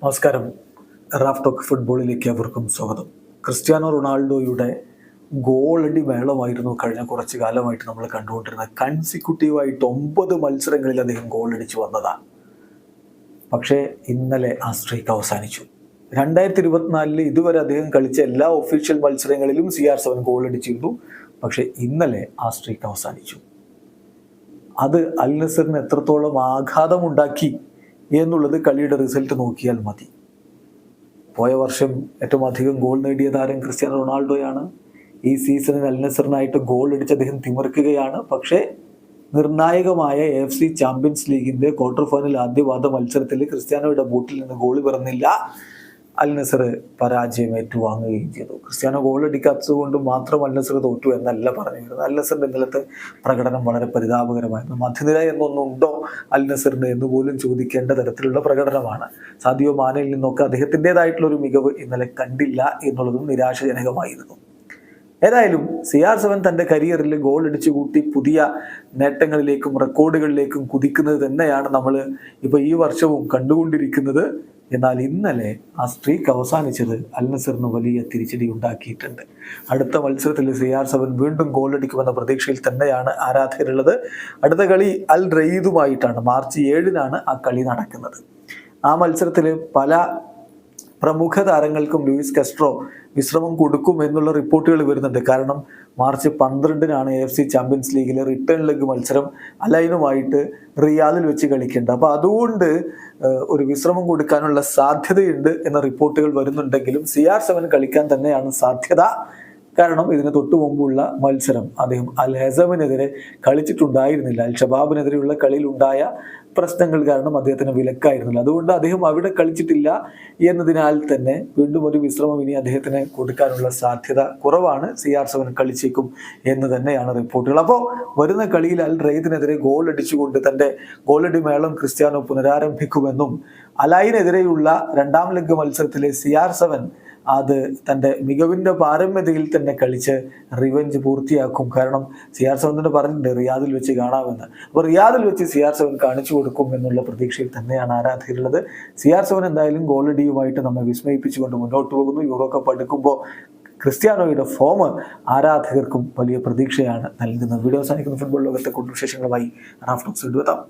നമസ്കാരം. Raf talk ഫുട്ബോളിലേക്ക് അവർക്കും സ്വാഗതം. ക്രിസ്ത്യാനോ റൊണാൾഡോയുടെ ഗോളടി മേളമായിരുന്നു കഴിഞ്ഞ കുറച്ച് കാലമായിട്ട് നമ്മൾ കണ്ടുകൊണ്ടിരുന്നത്. കൺസിക്യൂട്ടീവായിട്ട് 9 മത്സരങ്ങളിൽ അദ്ദേഹം ഗോളടിച്ചു വന്നതാണ്. പക്ഷേ ഇന്നലെ ആ സ്ട്രീക്ക് അവസാനിച്ചു. 2024 ഇതുവരെ അദ്ദേഹം കളിച്ച എല്ലാ ഒഫീഷ്യൽ മത്സരങ്ങളിലും CR7 ഗോളടിച്ചിരുന്നു. പക്ഷേ ഇന്നലെ ആ സ്ട്രീക്ക് അവസാനിച്ചു. അത് അൽ നസറിന് എത്രത്തോളം ആഘാതമുണ്ടാക്കി എന്നുള്ളത് കളിയുടെ റിസൾട്ട് നോക്കിയാൽ മതി. പോയ വർഷം ഏറ്റവും അധികം ഗോൾ നേടിയ താരം ക്രിസ്ത്യാനോ റൊണാൾഡോയാണ്. ഈ സീസണിൽ അൽ നസറിനായിട്ട് ഗോൾ അടിച്ച് അദ്ദേഹം തിമിർക്കുകയാണ്. പക്ഷേ നിർണായകമായ AFC ചാമ്പ്യൻസ് ലീഗിന്റെ ക്വാർട്ടർ ഫൈനൽ ആദ്യപാദ മത്സരത്തിൽ ക്രിസ്ത്യാനോയുടെ ബൂട്ടിൽ നിന്ന് ഗോൾ പിറന്നില്ല. അൽ നസർ പരാജയം ഏറ്റുവാങ്ങുകയും ചെയ്തു. ക്രിസ്ത്യാനോ ഗോൾ അടിക്കാത്തത് കൊണ്ട് മാത്രം അൽ നസർ തോറ്റു എന്നല്ല പറഞ്ഞിരുന്നത്. അൽ നസറിന്റെ ഇന്നലത്തെ പ്രകടനം വളരെ പരിതാപകരമായിരുന്നു. മധ്യനിര എന്നൊന്നുണ്ടോ അൽ നസറിന് എന്ന് പോലും ചോദിക്കേണ്ട തരത്തിലുള്ള പ്രകടനമാണ്. സാദിയോ മാനയിൽ നിന്നൊക്കെ അദ്ദേഹത്തിൻ്റെതായിട്ടുള്ള ഒരു മികവ് ഇന്നലെ കണ്ടില്ല എന്നുള്ളതും നിരാശജനകമായിരുന്നു. ഏതായാലും CR7 തൻ്റെ കരിയറിൽ ഗോൾ അടിച്ചു കൂട്ടി പുതിയ നേട്ടങ്ങളിലേക്കും റെക്കോർഡുകളിലേക്കും കുതിക്കുന്നത് തന്നെയാണ് നമ്മൾ ഇപ്പോൾ ഈ വർഷവും കണ്ടുകൊണ്ടിരിക്കുന്നത്. എന്നാൽ ഇന്നലെ ആ സ്ട്രീക്ക് അവസാനിച്ചത് അൽ നസറിന് വലിയ തിരിച്ചടി ഉണ്ടാക്കിയിട്ടുണ്ട്. അടുത്ത മത്സരത്തിൽ CR7 വീണ്ടും ഗോളടിക്കുമെന്ന പ്രതീക്ഷയിൽ തന്നെയാണ് ആരാധകരുള്ളത്. അടുത്ത കളി അൽ റെയ്ദുമായിട്ടാണ്. മാർച്ച് 7-നാണ് ആ കളി നടക്കുന്നത്. ആ മത്സരത്തിൽ പല പ്രമുഖ താരങ്ങൾക്കും ലൂയിസ് കാസ്ട്രോ വിശ്രമം കൊടുക്കും എന്നുള്ള റിപ്പോർട്ടുകൾ വരുന്നുണ്ട്. കാരണം മാർച്ച് 12-നാണ് AFC ചാമ്പ്യൻസ് ലീഗിലെ റിട്ടേൺ ലെഗ് മത്സരം അലൈനുമായിട്ട് റിയാദിൽ വെച്ച് കളിക്കേണ്ടത്. അപ്പോൾ അതുകൊണ്ട് ഒരു വിശ്രമം കൊടുക്കാനുള്ള സാധ്യതയുണ്ട് എന്ന റിപ്പോർട്ടുകൾ വരുന്നുണ്ടെങ്കിലും CR7 കളിക്കാൻ തന്നെയാണ് സാധ്യത. കാരണം ഇതിന് തൊട്ടു മുമ്പുള്ള മത്സരം അദ്ദേഹം അൽ ഹസമിനെതിരെ കളിച്ചിട്ടുണ്ടായിരുന്നില്ല. അൽ ഷബാബിനെതിരെയുള്ള കളിയിലുണ്ടായ പ്രശ്നങ്ങൾ കാരണം അദ്ദേഹത്തിന് വിലക്കായിരുന്നില്ല. അതുകൊണ്ട് അദ്ദേഹം അവിടെ കളിച്ചിട്ടില്ല എന്നതിനാൽ തന്നെ വീണ്ടും ഒരു വിശ്രമം ഇനി അദ്ദേഹത്തിന് കൊടുക്കാനുള്ള സാധ്യത കുറവാണ്. CR7 കളിച്ചേക്കും എന്ന് തന്നെയാണ് റിപ്പോർട്ടുകൾ. അപ്പോൾ വരുന്ന കളിയിൽ അൽ റെയ്ദിനെതിരെ ഗോൾ അടിച്ചുകൊണ്ട് തൻ്റെ ഗോളടി മേളം ക്രിസ്ത്യാനോ പുനരാരംഭിക്കുമെന്നും അലൈനെതിരെയുള്ള 2ാം ലെഗ് മത്സരത്തിലെ CR7 അത് തൻ്റെ മികവിൻ്റെ പാരമ്യതയിൽ തന്നെ കളിച്ച് റിവെഞ്ച് പൂർത്തിയാക്കും. കാരണം CR7 പറഞ്ഞിട്ടുണ്ട് റിയാദിൽ വെച്ച് കാണാമെന്ന്. അപ്പോൾ റിയാദിൽ വെച്ച് CR7 കാണിച്ചു കൊടുക്കും എന്നുള്ള പ്രതീക്ഷയിൽ തന്നെയാണ് ആരാധകരുള്ളത്. CR7 എന്തായാലും ഗോളടിയുമായിട്ട് നമ്മെ വിസ്മയിപ്പിച്ചുകൊണ്ട് മുന്നോട്ട് പോകുന്നു. യൂറോ കപ്പ് അടുക്കുമ്പോൾ ക്രിസ്ത്യാനോയുടെ ഫോം ആരാധകർക്കും വലിയ പ്രതീക്ഷയാണ് നൽകുന്നത്. വീഡിയോ അവസാനിക്കുന്ന ഫുട്ബോൾ ലോകത്തെ കൂടുതൽ വിശേഷങ്ങളുമായി റാഫ് ടോക്സ് എത്താം.